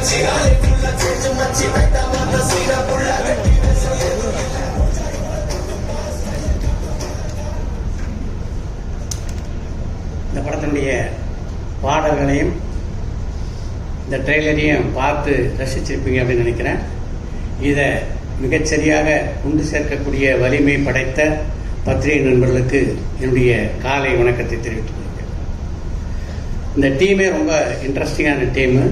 இந்த படத்தினுடைய பாடல்களையும் இந்த ட்ரெய்லரையும் பார்த்து ரசிச்சிருப்பீங்க அப்படின்னு நினைக்கிறேன். இதை மிகச்சரியாக கொண்டு சேர்க்கக்கூடிய வலிமை படைத்த பத்திரிகை நண்பர்களுக்கு என்னுடைய காலை வணக்கத்தை தெரிவித்துக் கொள்கிறேன். இந்த டீமே ரொம்ப இன்ட்ரெஸ்டிங்கான டீமு.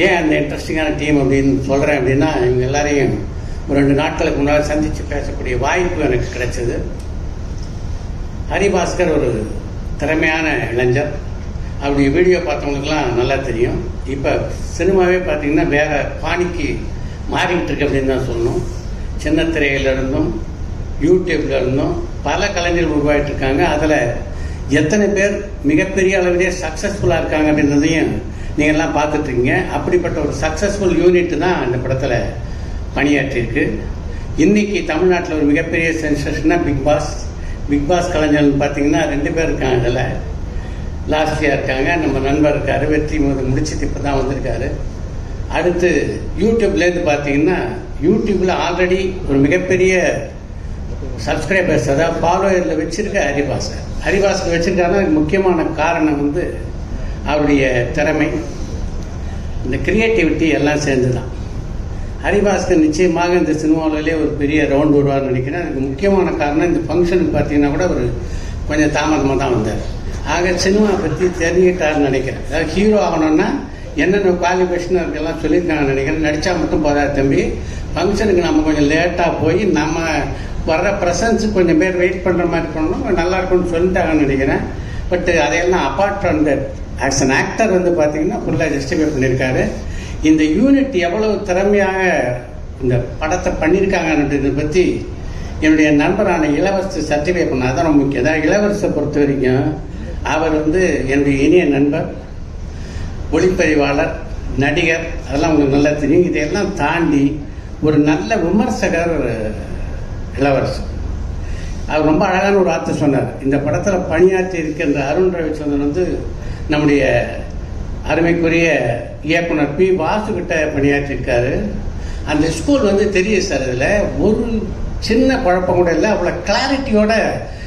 ஏன் அந்த இன்ட்ரெஸ்டிங்கான டீம் அப்படின்னு சொல்கிறேன் அப்படின்னா, இவங்க எல்லாரையும் ஒரு 2 நாட்களுக்கு முன்னால் சந்தித்து பேசக்கூடிய வாய்ப்பு எனக்கு கிடைச்சது. ஹரிபாஸ்கர் ஒரு திறமையான இளைஞர். அவருடைய வீடியோ பார்த்தவங்களுக்குலாம் நல்லா தெரியும். இப்போ சினிமாவே பார்த்தீங்கன்னா வேறு பாணிக்கு மாறிக்கிட்டு இருக்கு அப்படின்னு தான் சொல்லணும். சின்ன திரையிலிருந்தும் யூடியூப்ல இருந்தும் பல கலைஞர்கள் உருவாகிட்டு இருக்காங்க. அதில் எத்தனை பேர் மிகப்பெரிய அளவிலே சக்ஸஸ்ஃபுல்லாக இருக்காங்க அப்படின்றதையும் நீங்கள்லாம் பார்த்துட்ருக்கீங்க. அப்படிப்பட்ட ஒரு சக்ஸஸ்ஃபுல் யூனிட் தான் இந்த படத்தில் பணியாற்றிருக்கு. இன்றைக்கி தமிழ்நாட்டில் ஒரு மிகப்பெரிய சென்சேஷனாக பிக் பாஸ் கலைஞர்கள் பார்த்தீங்கன்னா 2 பேர் இருக்காங்க. அதில் லாஸ்டியாக இருக்காங்க, நம்ம நண்பர் இருக்கார், வெற்றி முடிச்சுட்டு இப்போ தான் வந்திருக்காரு. அடுத்து யூடியூப்லேருந்து பார்த்தீங்கன்னா யூடியூப்பில் ஆல்ரெடி ஒரு மிகப்பெரிய சப்ஸ்கிரைபர்ஸ், அதாவது ஃபாலோயரில் வச்சுருக்க ஹரிபாஸ்கர் வச்சுருக்காருன்னா அதுக்கு முக்கியமான காரணம் வந்து அவருடைய திறமை, இந்த கிரியேட்டிவிட்டி எல்லாம் சேர்ந்து தான். ஹரிபாஸ்கர் நிச்சயமாக இந்த சினிமாவிலே ஒரு பெரிய ரவுண்ட் வருவார்னு நினைக்கிறேன். அதுக்கு முக்கியமான காரணம் இந்த ஃபங்க்ஷனுக்கு பார்த்தீங்கன்னா கூட ஒரு கொஞ்சம் தாமதமாக தான் வந்தார். ஆக சினிமா பற்றி தெரிஞ்சுக்கிட்டாருன்னு நினைக்கிறேன். அதாவது ஹீரோ ஆகணும்னா என்னென்ன குவாலிஃபிகேஷன் அதுக்கெல்லாம் சொல்லியிருக்காங்கன்னு நினைக்கிறேன். நடித்தா மட்டும் போதாது தம்பி, ஃபங்க்ஷனுக்கு நம்ம கொஞ்சம் லேட்டாக போய் நம்ம வர்ற ப்ரெசன்ஸுக்கு கொஞ்சம் பேர் வெயிட் பண்ணுற மாதிரி பண்ணணும், நல்லா இருக்கும்னு சொல்லிட்டாங்கன்னு நினைக்கிறேன். பட் அதையெல்லாம் apart from that as an actor வந்து பார்த்தீங்கன்னா ஃபுல்லாக ஜஸ்டிஃபை பண்ணியிருக்காரு. இந்த யூனிட் எவ்வளவு திறமையாக இந்த படத்தை பண்ணியிருக்காங்கன்றதை பற்றி என்னுடைய நண்பரான இளவரசு சர்டிஃபை பண்ண அதான் ரொம்ப முக்கியம். அதாவது இளவரசை பொறுத்த வரைக்கும் அவர் வந்து என்னுடைய இனிய நண்பர், ஒளிப்பதிவாளர், நடிகர், அதெல்லாம் உங்களுக்கு நல்லா தெரியும். இதையெல்லாம் தாண்டி ஒரு நல்ல விமர்சகர் இளவரசு. அவர் ரொம்ப அழகான ஒரு வார்த்தை சொன்னார். இந்த படத்தில் பணியாற்றி இருக்கின்ற அருண் ரவிச்சந்திரன் வந்து நம்முடைய அருமைக்குரிய இயக்குனர் பி வாசுகிட்ட பணியாற்றிருக்காரு. அந்த ஸ்கூல் வந்து தெரியும் சார். இதில் ஒரு சின்ன குழப்பம் கூட இல்லை, அவ்வளோ கிளாரிட்டியோட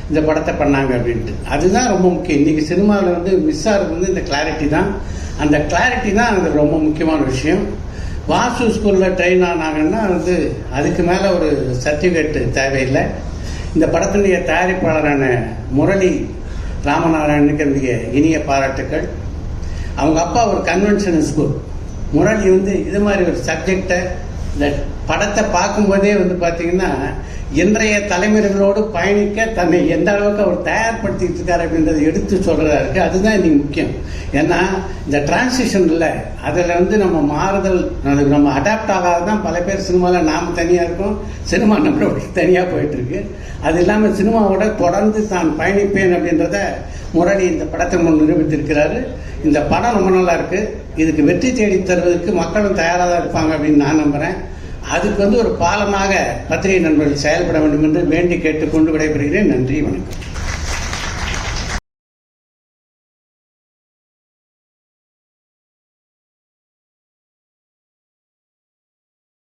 இந்த படத்தை பண்ணாங்க அப்படின்ட்டு. அதுதான் ரொம்ப முக்கியம். இன்றைக்கி சினிமாவில் வந்து மிஸ் ஆகிறது வந்து இந்த கிளாரிட்டி தான். அந்த கிளாரிட்டி தான் அது ரொம்ப முக்கியமான விஷயம். வாசு ஸ்கூலில் ட்ரெயின் ஆனாங்கன்னா வந்து அதுக்கு மேலே ஒரு சர்டிஃபிகேட்டு தேவையில்லை. இந்த படத்தினுடைய தயாரிப்பாளரான முரளி ராமநாராயணனுக்கு என்னுடைய இனிய பாராட்டுக்கள். அவங்க அப்பா ஒரு கன்வென்ஷனல் ஸ்கூல். முரளி வந்து இது மாதிரி ஒரு சப்ஜெக்டை இந்த படத்தை பார்க்கும்போதே வந்து பார்த்தீங்கன்னா இன்றைய தலைமுறைகளோடு பயணிக்க தன்னை எந்த அளவுக்கு அவர் தயார்படுத்திட்டு இருக்காரு அப்படின்றத எடுத்து சொல்கிறதா இருக்குது. அதுதான் இன்றைக்கி முக்கியம். ஏன்னா இந்த டிரான்சிஷன் இல்லை, அதில் வந்து நம்ம மாறுதல், அதுக்கு நம்ம அடாப்ட் ஆகாது தான் பல பேர் சினிமாவில் நாம் தனியாக இருக்கோம், சினிமா நம்மளோட தனியாக போயிட்டுருக்கு. அது இல்லாமல் சினிமாவோட தொடர்ந்து தான் பயணிப்பேன் அப்படின்றத முரளி இந்த படத்தை முன் நிரூபித்திருக்கிறாரு. இந்த படம் ரொம்ப நல்லா இருக்குது. இதுக்கு வெற்றி தேடி தருவதற்கு மக்களும் தயாராக தான் இருப்பாங்க அப்படின்னு நான் நம்புகிறேன். அதுக்கு வந்து ஒரு பாலமாக பத்திரிகை நண்பர்கள் செயல்பட வேண்டும் என்று வேண்டி கேட்டுக்கொண்டு விடைபெறுகிறேன். நன்றி, வணக்கம்.